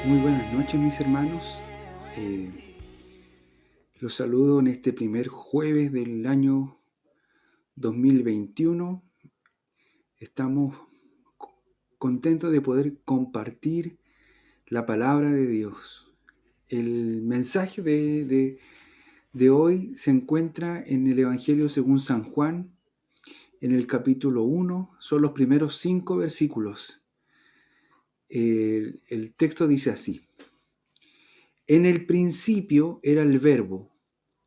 Muy buenas noches, mis hermanos. Eh, los saludo en este primer jueves del año 2021. Estamos contentos de poder compartir la palabra de Dios. El mensaje de hoy se encuentra en el Evangelio según San Juan, en el capítulo 1. Son los primeros 5 versículos. El texto dice así: En el principio era el Verbo,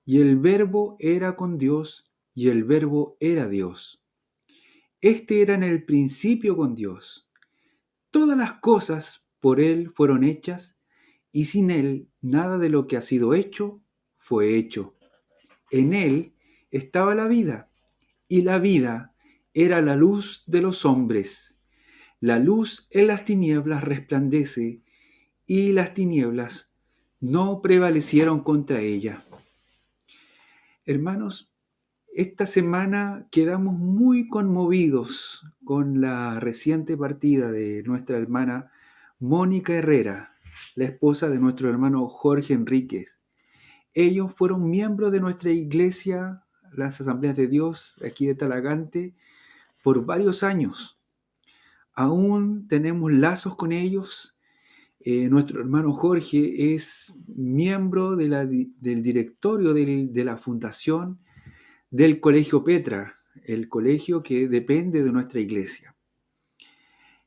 y el Verbo era con Dios, y el Verbo era Dios. Este era en el principio con Dios. Todas las cosas por Él fueron hechas, y sin Él nada de lo que ha sido hecho fue hecho. En Él estaba la vida, y la vida era la luz de los hombres. La luz en las tinieblas resplandece, y las tinieblas no prevalecieron contra ella. Hermanos, esta semana quedamos muy conmovidos con la reciente partida de nuestra hermana Mónica Herrera, la esposa de nuestro hermano Jorge Enríquez. Ellos fueron miembros de nuestra iglesia, las Asambleas de Dios, aquí de Talagante, por varios años. Aún tenemos lazos con ellos. Nuestro hermano Jorge es miembro del directorio de la fundación del Colegio Petra, el colegio que depende de nuestra iglesia.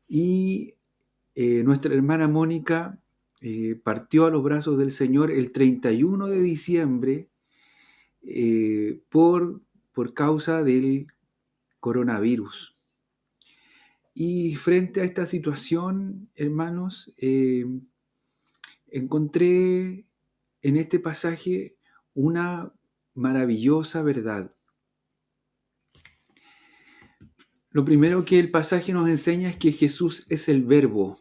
Y nuestra hermana Mónica partió a los brazos del Señor el 31 de diciembre por causa del coronavirus. Y frente a esta situación, hermanos, encontré en este pasaje una maravillosa verdad. Lo primero que el pasaje nos enseña es que Jesús es el Verbo.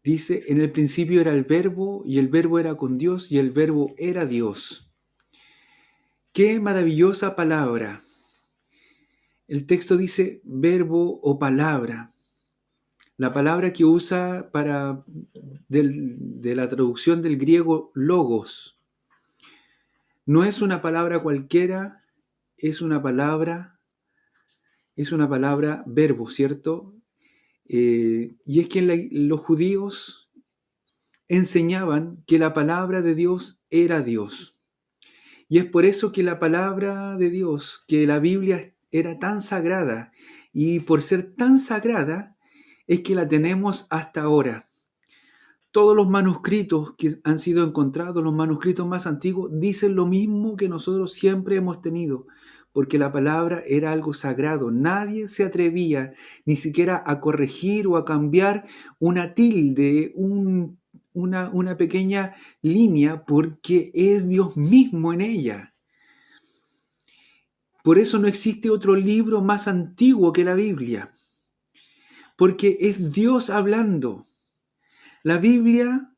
Dice, en el principio era el Verbo, y el Verbo era con Dios, y el Verbo era Dios. ¡Qué maravillosa palabra! El texto dice verbo o palabra. La palabra que usa de la traducción del griego logos. No es una palabra cualquiera, es una palabra verbo, ¿cierto? Y es que los judíos enseñaban que la palabra de Dios era Dios. Y es por eso que la palabra de Dios, que la Biblia era tan sagrada, y por ser tan sagrada, es que la tenemos hasta ahora. Todos los manuscritos que han sido encontrados, los manuscritos más antiguos, dicen lo mismo que nosotros siempre hemos tenido, porque la palabra era algo sagrado. Nadie se atrevía ni siquiera a corregir o a cambiar una tilde, una pequeña línea, porque es Dios mismo en ella. Por eso no existe otro libro más antiguo que la Biblia, porque es Dios hablando. La Biblia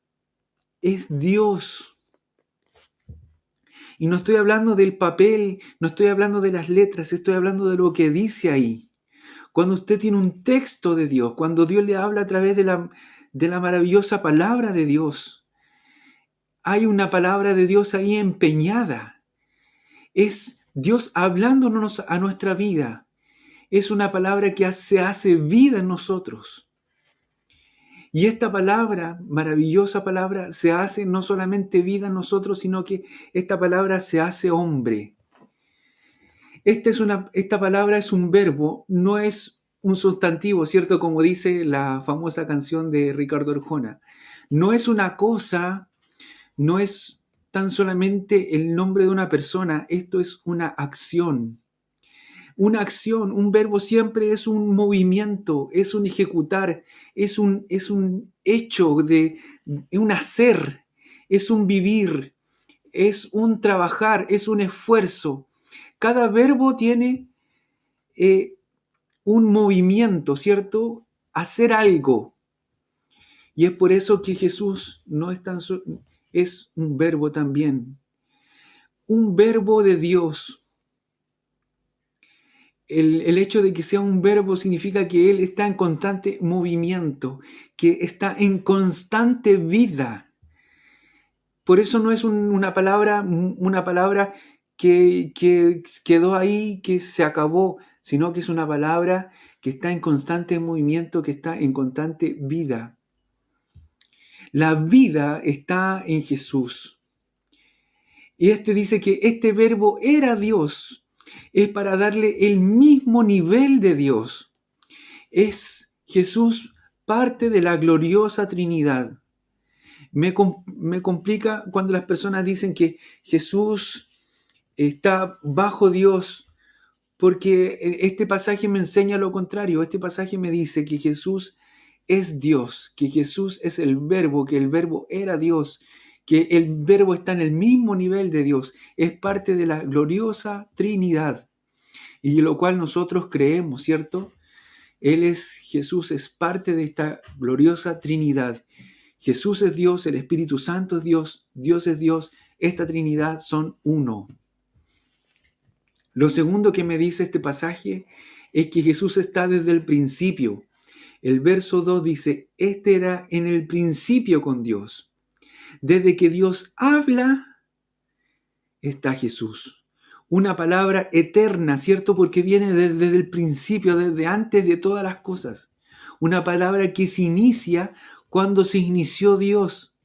es Dios. Y no estoy hablando del papel, no estoy hablando de las letras, estoy hablando de lo que dice ahí. Cuando usted tiene un texto de Dios, cuando Dios le habla a través de la maravillosa palabra de Dios, hay una palabra de Dios ahí empeñada. Es Dios hablándonos a nuestra vida. Es una palabra que se hace vida en nosotros. Y esta palabra, maravillosa palabra, se hace no solamente vida en nosotros, sino que esta palabra se hace hombre. Esta palabra es un verbo, no es un sustantivo, ¿cierto? Como dice la famosa canción de Ricardo Arjona. No es una cosa, no es tan solamente el nombre de una persona, esto es una acción. Una acción, un verbo siempre es un movimiento, es un ejecutar, es un hecho de un hacer, es un vivir, es un trabajar, es un esfuerzo. Cada verbo tiene un movimiento, ¿cierto? Hacer algo. Y es por eso que Jesús no es es un verbo también. Un verbo de Dios. el hecho de que sea un verbo significa que Él está en constante movimiento, que está en constante vida. Por eso no es una palabra que quedó ahí, que se acabó, sino que es una palabra que está en constante movimiento, que está en constante vida. La vida está en Jesús. Y dice que este verbo era Dios. Es para darle el mismo nivel de Dios. Es Jesús parte de la gloriosa Trinidad. Me complica cuando las personas dicen que Jesús está bajo Dios, porque este pasaje me enseña lo contrario. Este pasaje me dice que Jesús es Dios, que Jesús es el verbo, que el verbo era Dios, que el verbo está en el mismo nivel de Dios, es parte de la gloriosa Trinidad, y lo cual nosotros creemos, ¿cierto? Jesús es parte de esta gloriosa Trinidad. Jesús es Dios, el Espíritu Santo es Dios, Dios es Dios, esta Trinidad son uno. Lo segundo que me dice este pasaje es que Jesús está desde el principio. El verso 2 dice, este era en el principio con Dios. Desde que Dios habla, está Jesús. Una palabra eterna, ¿cierto? Porque viene desde el principio, desde antes de todas las cosas. Una palabra que se inicia cuando se inició Dios.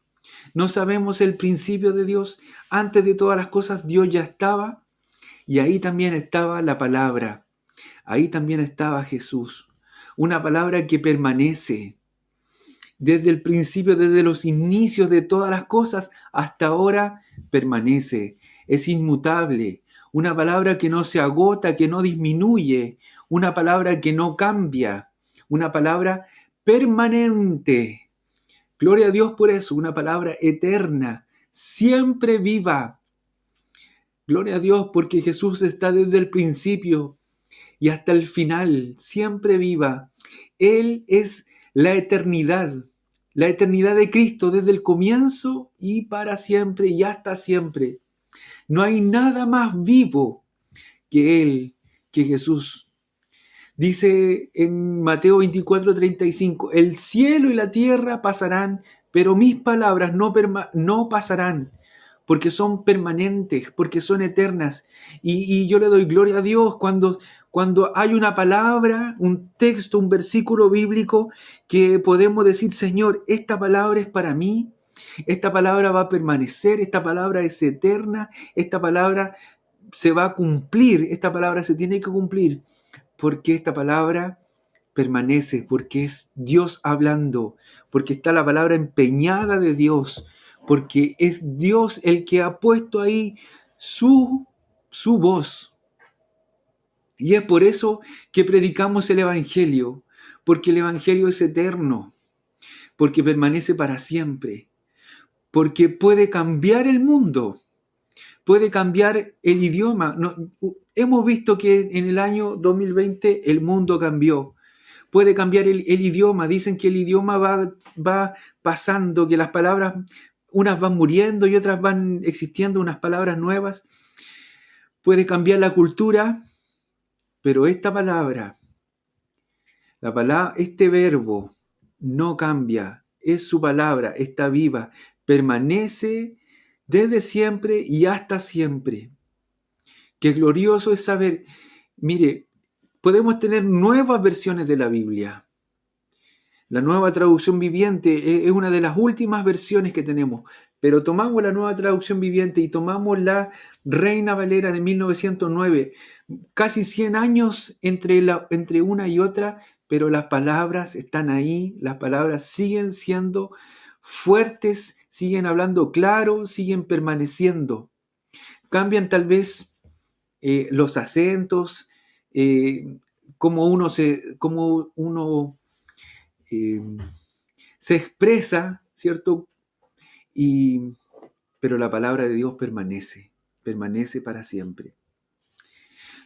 No sabemos el principio de Dios. Antes de todas las cosas, Dios ya estaba. Y ahí también estaba la palabra. Ahí también estaba Jesús. Una palabra que permanece desde el principio, desde los inicios de todas las cosas, hasta ahora permanece. Es inmutable. Una palabra que no se agota, que no disminuye. Una palabra que no cambia. Una palabra permanente. Gloria a Dios por eso. Una palabra eterna, siempre viva. Gloria a Dios porque Jesús está desde el principio y hasta el final, siempre viva. Él es la eternidad de Cristo desde el comienzo y para siempre y hasta siempre. No hay nada más vivo que Él, que Jesús. Dice en Mateo 24:35, el cielo y la tierra pasarán, pero mis palabras no pasarán, porque son permanentes, porque son eternas. Y yo le doy gloria a Dios cuando hay una palabra, un texto, un versículo bíblico que podemos decir, Señor, esta palabra es para mí, esta palabra va a permanecer, esta palabra es eterna, esta palabra se va a cumplir, esta palabra se tiene que cumplir, porque esta palabra permanece, porque es Dios hablando, porque está la palabra empeñada de Dios, porque es Dios el que ha puesto ahí su voz. Y es por eso que predicamos el Evangelio, porque el Evangelio es eterno, porque permanece para siempre, porque puede cambiar el mundo, puede cambiar el idioma. Hemos visto que en el año 2020 el mundo cambió. Puede cambiar el idioma. Dicen que el idioma va pasando, que las palabras, unas van muriendo y otras van existiendo, unas palabras nuevas. Puede cambiar la cultura, pero esta palabra, este verbo no cambia. Es su palabra, está viva, permanece desde siempre y hasta siempre. Qué glorioso es saber, mire, podemos tener nuevas versiones de la Biblia. La nueva traducción viviente es una de las últimas versiones que tenemos, pero tomamos la nueva traducción viviente y tomamos la Reina Valera de 1909, casi 100 años entre una y otra, pero las palabras están ahí, las palabras siguen siendo fuertes, siguen hablando claro, siguen permaneciendo. Cambian tal vez los acentos, cómo uno se expresa, ¿cierto? Pero la palabra de Dios permanece para siempre.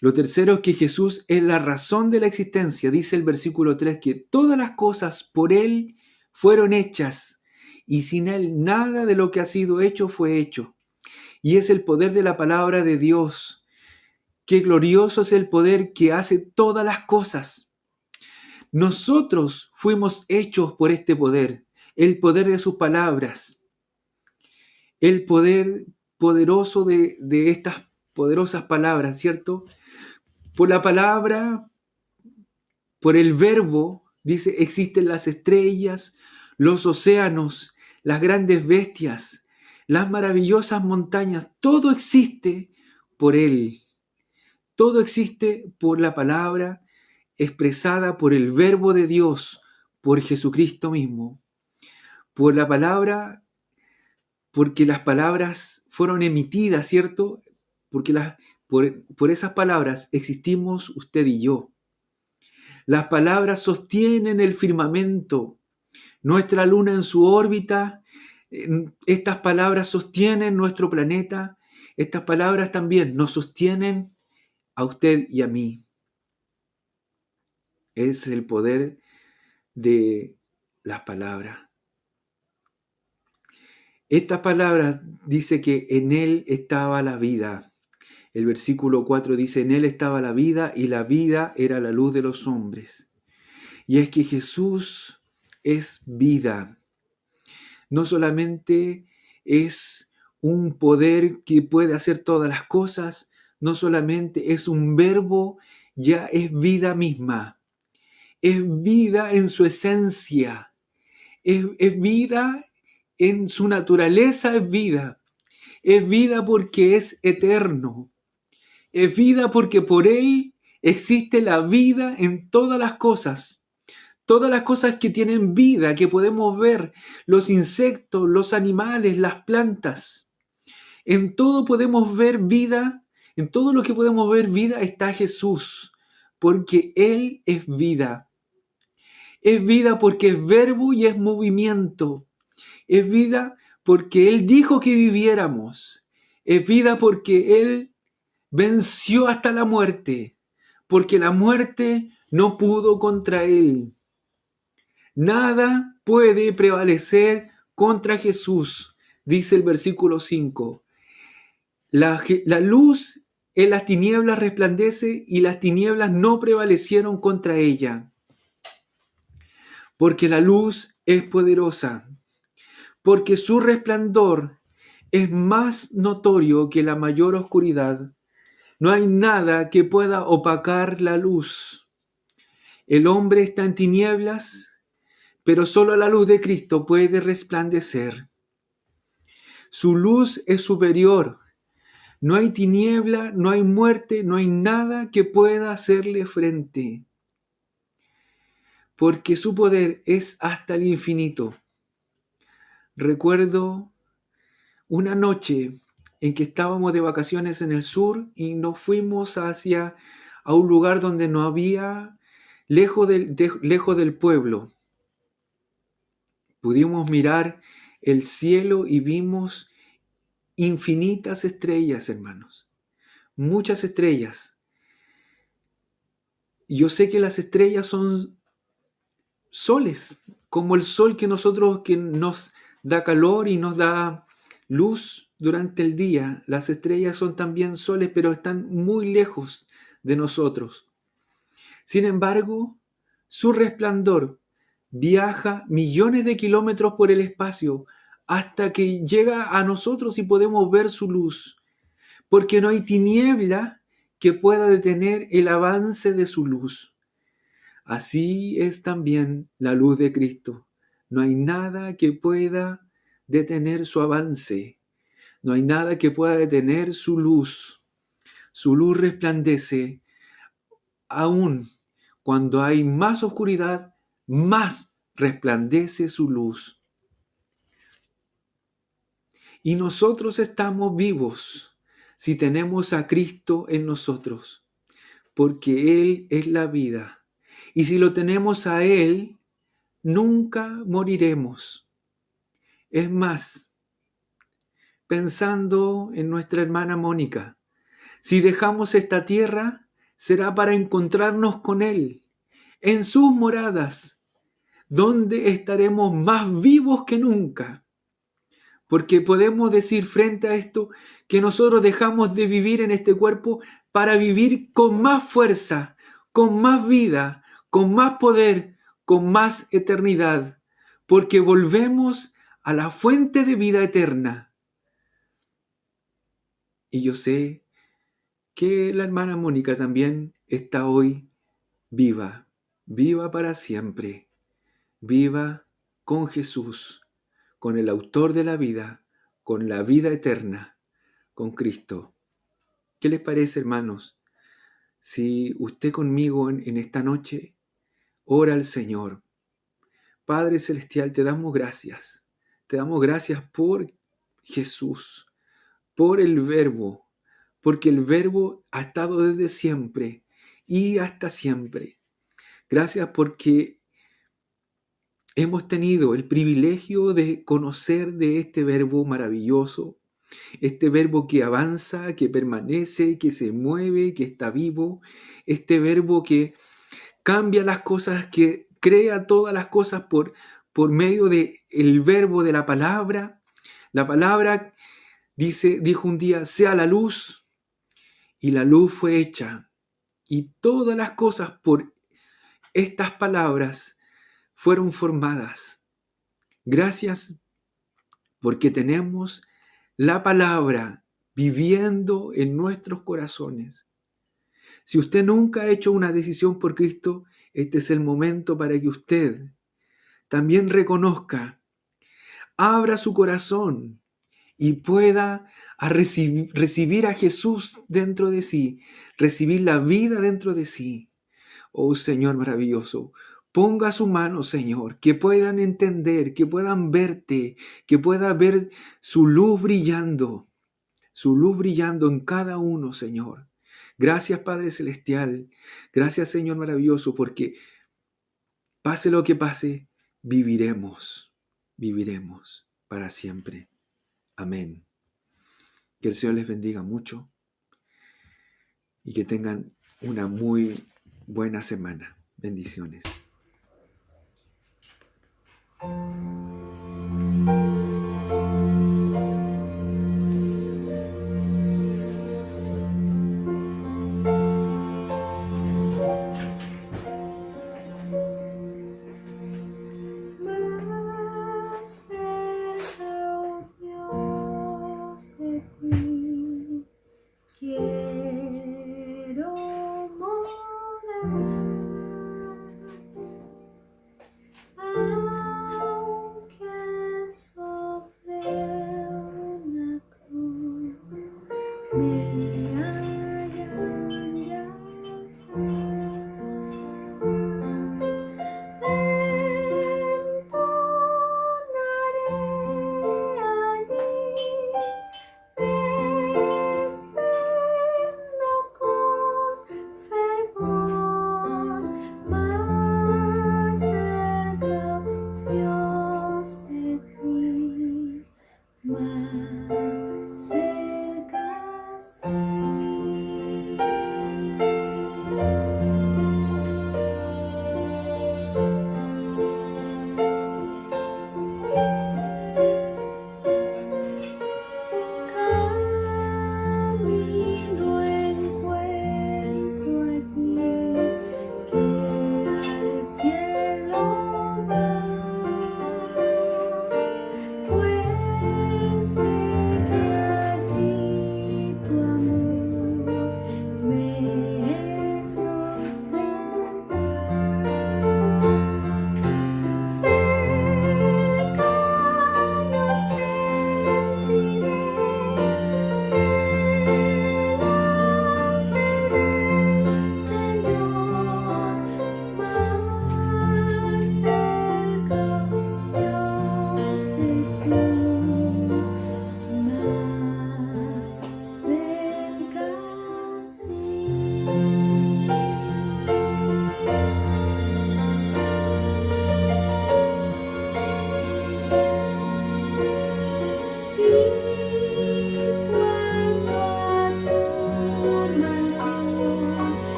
Lo tercero es que Jesús es la razón de la existencia. Dice el versículo 3 que todas las cosas por Él fueron hechas y sin Él nada de lo que ha sido hecho fue hecho. Y es el poder de la palabra de Dios qué glorioso es el poder que hace todas las cosas. Nosotros fuimos hechos por este poder, el poder de sus palabras, el poder poderoso de estas poderosas palabras, ¿cierto? Por la palabra, por el verbo, dice, existen las estrellas, los océanos, las grandes bestias, las maravillosas montañas, todo existe por Él. Todo existe por la palabra expresada por el verbo de Dios, por Jesucristo mismo. Por la palabra, porque las palabras fueron emitidas, ¿cierto? Porque por esas palabras existimos usted y yo. Las palabras sostienen el firmamento, nuestra luna en su órbita. Estas palabras sostienen nuestro planeta. Estas palabras también nos sostienen a usted y a mí. Es el poder de las palabras. Estas palabras dice que en Él estaba la vida. El versículo 4 dice, en Él estaba la vida y la vida era la luz de los hombres. Y es que Jesús es vida. No solamente es un poder que puede hacer todas las cosas, no solamente es un verbo, ya es vida misma. Es vida en su esencia. Es vida en su naturaleza, es vida. Es vida porque es eterno. Es vida porque por Él existe la vida en todas las cosas. Todas las cosas que tienen vida, que podemos ver, los insectos, los animales, las plantas. En todo podemos ver vida, en todo lo que podemos ver vida está Jesús, porque Él es vida. Es vida porque es verbo y es movimiento. Es vida porque Él dijo que viviéramos. Es vida porque Él venció hasta la muerte, porque la muerte no pudo contra Él. Nada puede prevalecer contra Jesús, dice el versículo 5. La luz en las tinieblas resplandece y las tinieblas no prevalecieron contra ella. Porque la luz es poderosa, porque su resplandor es más notorio que la mayor oscuridad. No hay nada que pueda opacar la luz. El hombre está en tinieblas, pero solo la luz de Cristo puede resplandecer. Su luz es superior. No hay tiniebla, no hay muerte, no hay nada que pueda hacerle frente. Porque su poder es hasta el infinito. Recuerdo una noche en que estábamos de vacaciones en el sur y nos fuimos a un lugar donde no había, lejos del pueblo. Pudimos mirar el cielo y vimos infinitas estrellas, hermanos. Muchas estrellas. Y yo sé que las estrellas son soles, como el sol que nos da calor y nos da luz durante el día. Las estrellas son también soles, pero están muy lejos de nosotros. Sin embargo, su resplandor viaja millones de kilómetros por el espacio hasta que llega a nosotros y podemos ver su luz, porque no hay tiniebla que pueda detener el avance de su luz. Así es también la luz de Cristo. No hay nada que pueda detener su avance. No hay nada que pueda detener su luz. Su luz resplandece aún cuando hay más oscuridad, más resplandece su luz. Y nosotros estamos vivos si tenemos a Cristo en nosotros, porque Él es la vida. Y si lo tenemos a Él, nunca moriremos. Es más, pensando en nuestra hermana Mónica, si dejamos esta tierra, será para encontrarnos con Él, en sus moradas, donde estaremos más vivos que nunca. Porque podemos decir frente a esto que nosotros dejamos de vivir en este cuerpo para vivir con más fuerza, con más vida, con más poder, con más eternidad, porque volvemos a la fuente de vida eterna. Y yo sé que la hermana Mónica también está hoy viva, viva para siempre, viva con Jesús, con el autor de la vida, con la vida eterna, con Cristo. ¿Qué les parece, hermanos? Si usted conmigo en esta noche ora al Señor. Padre Celestial, te damos gracias. Te damos gracias por Jesús, por el Verbo, porque el Verbo ha estado desde siempre y hasta siempre. Gracias porque hemos tenido el privilegio de conocer de este Verbo maravilloso, este Verbo que avanza, que permanece, que se mueve, que está vivo, este Verbo que cambia las cosas, que crea todas las cosas por medio del Verbo de la palabra. La palabra dijo un día, sea la luz, y la luz fue hecha. Y todas las cosas por estas palabras fueron formadas. Gracias porque tenemos la palabra viviendo en nuestros corazones. Si usted nunca ha hecho una decisión por Cristo, este es el momento para que usted también reconozca, abra su corazón y pueda recibir a Jesús dentro de sí, recibir la vida dentro de sí. Oh Señor maravilloso, ponga su mano, Señor, que puedan entender, que puedan verte, que pueda ver su luz brillando en cada uno, Señor. Gracias, Padre Celestial. Gracias, Señor maravilloso, porque pase lo que pase, viviremos para siempre. Amén. Que el Señor les bendiga mucho y que tengan una muy buena semana. Bendiciones.